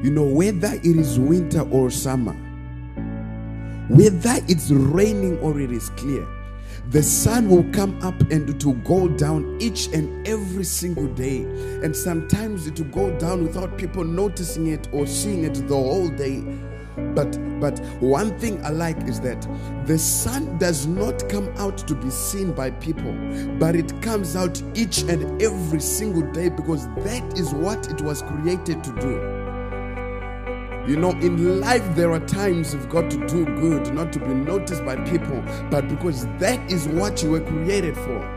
Whether it is winter or summer, whether it's raining or it is clear, the sun will come up and it will go down each and every single day. And sometimes it will go down without people noticing it or seeing it the whole day. But one thing I like is that the sun does not come out to be seen by people, but it comes out each and every single day, because that is what it was created to do. In life there are times you've got to do good, not to be noticed by people, but because that is what you were created for.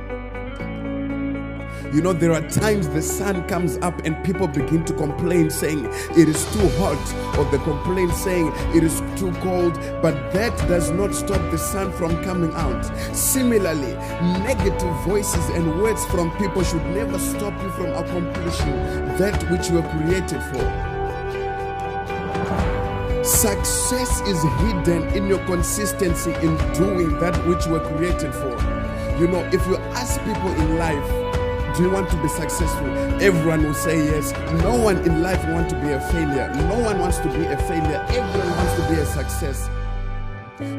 There are times the sun comes up and people begin to complain saying it is too hot, or they complain saying it is too cold, but that does not stop the sun from coming out. Similarly, negative voices and words from people should never stop you from accomplishing that which you were created for. Success is hidden in your consistency in doing that which you were created for. If you ask people in life, do you want to be successful? Everyone will say yes. No one in life wants to be a failure. No one wants to be a failure. Everyone wants to be a success.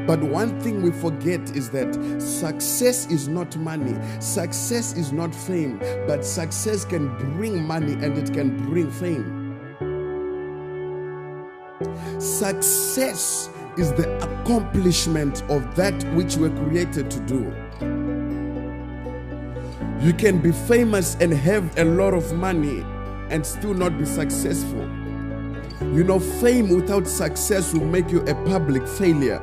But one thing we forget is that success is not money. Success is not fame. But success can bring money and it can bring fame. Success is the accomplishment of that which we were created to do. You can be famous and have a lot of money and still not be successful. Fame without success will make you a public failure.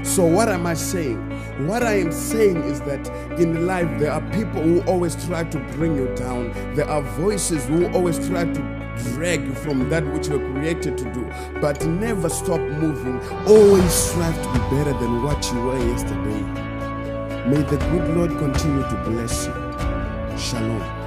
So what am I saying? What I am saying is that in life there are people who always try to bring you down. There are voices who always try to drag you from that which you were created to do. But never stop moving. Always strive to be better than what you were yesterday. May the good Lord continue to bless you. Shalom.